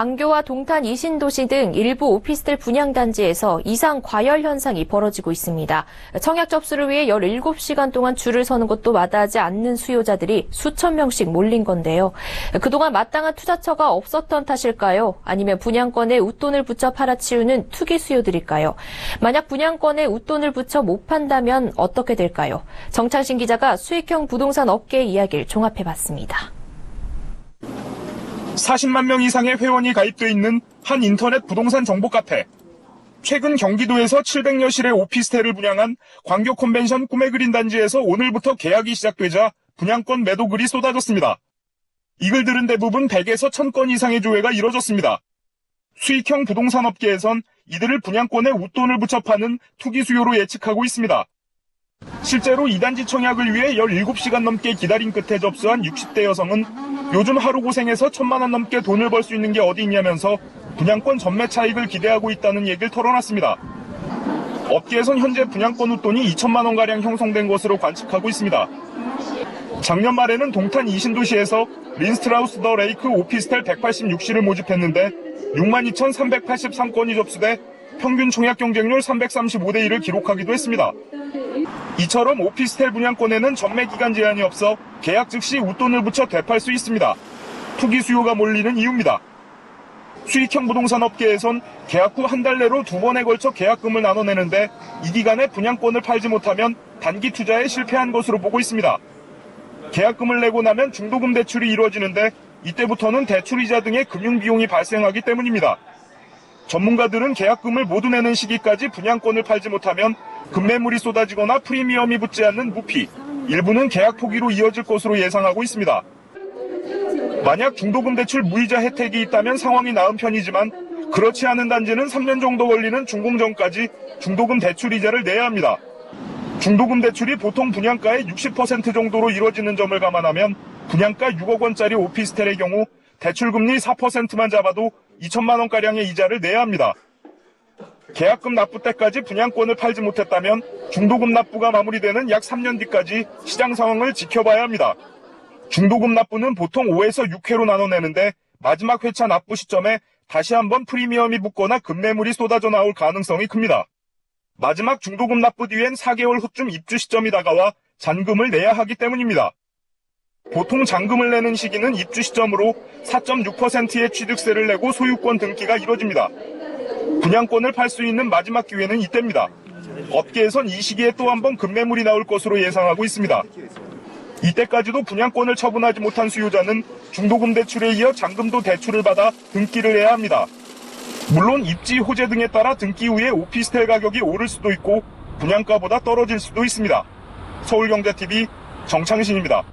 광교와 동탄 이신도시 등 일부 오피스텔 분양단지에서 이상 과열 현상이 벌어지고 있습니다. 청약 접수를 위해 17시간 동안 줄을 서는 것도 마다하지 않는 수요자들이 수천 명씩 몰린 건데요. 그동안 마땅한 투자처가 없었던 탓일까요? 아니면 분양권에 웃돈을 붙여 팔아치우는 투기 수요들일까요? 만약 분양권에 웃돈을 붙여 못 판다면 어떻게 될까요? 정창신 기자가 수익형 부동산 업계 이야기를 종합해봤습니다. 40만 명 이상의 회원이 가입돼 있는 한 인터넷 부동산 정보 카페. 최근 경기도에서 700여 실의 오피스텔을 분양한 광교 컨벤션 꿈의 그린 단지에서 오늘부터 계약이 시작되자 분양권 매도 글이 쏟아졌습니다. 이 글들은 대부분 100에서 1000건 이상의 조회가 이뤄졌습니다. 수익형 부동산 업계에선 이들을 분양권에 웃돈을 붙여 파는 투기 수요로 예측하고 있습니다. 실제로 이 단지 청약을 위해 17시간 넘게 기다린 끝에 접수한 60대 여성은 요즘 하루 고생해서 1000만 원 넘게 돈을 벌 수 있는 게 어디 있냐면서 분양권 전매 차익을 기대하고 있다는 얘기를 털어놨습니다. 업계에선 현재 분양권 웃돈이 2천만 원가량 형성된 것으로 관측하고 있습니다. 작년 말에는 동탄 이신도시에서 린스트라우스 더 레이크 오피스텔 186실을 모집했는데 62,383건이 접수돼 평균 청약 경쟁률 335대 1을 기록하기도 했습니다. 이처럼 오피스텔 분양권에는 전매 기간 제한이 없어 계약 즉시 웃돈을 붙여 되팔 수 있습니다. 투기 수요가 몰리는 이유입니다. 수익형 부동산 업계에선 계약 후 한 달 내로 2번에 걸쳐 계약금을 나눠내는데 이 기간에 분양권을 팔지 못하면 단기 투자에 실패한 것으로 보고 있습니다. 계약금을 내고 나면 중도금 대출이 이루어지는데 이때부터는 대출이자 등의 금융비용이 발생하기 때문입니다. 전문가들은 계약금을 모두 내는 시기까지 분양권을 팔지 못하면 급매물이 쏟아지거나 프리미엄이 붙지 않는 무피, 일부는 계약 포기로 이어질 것으로 예상하고 있습니다. 만약 중도금 대출 무이자 혜택이 있다면 상황이 나은 편이지만 그렇지 않은 단지는 3년 정도 걸리는 준공 전까지 중도금 대출 이자를 내야 합니다. 중도금 대출이 보통 분양가의 60% 정도로 이루어지는 점을 감안하면 분양가 6억 원짜리 오피스텔의 경우 대출금리 4%만 잡아도 2천만 원가량의 이자를 내야 합니다. 계약금 납부 때까지 분양권을 팔지 못했다면 중도금 납부가 마무리되는 약 3년 뒤까지 시장 상황을 지켜봐야 합니다. 중도금 납부는 보통 5에서 6회로 나눠내는데 마지막 회차 납부 시점에 다시 한번 프리미엄이 붙거나 급매물이 쏟아져 나올 가능성이 큽니다. 마지막 중도금 납부 뒤엔 4개월 후쯤 입주 시점이 다가와 잔금을 내야 하기 때문입니다. 보통 잔금을 내는 시기는 입주 시점으로 4.6%의 취득세를 내고 소유권 등기가 이뤄집니다. 분양권을 팔 수 있는 마지막 기회는 이때입니다. 업계에선 이 시기에 또 한 번 급매물이 나올 것으로 예상하고 있습니다. 이때까지도 분양권을 처분하지 못한 수요자는 중도금 대출에 이어 잔금도 대출을 받아 등기를 해야 합니다. 물론 입지 호재 등에 따라 등기 후에 오피스텔 가격이 오를 수도 있고 분양가보다 떨어질 수도 있습니다. 서울경제TV 정창신입니다.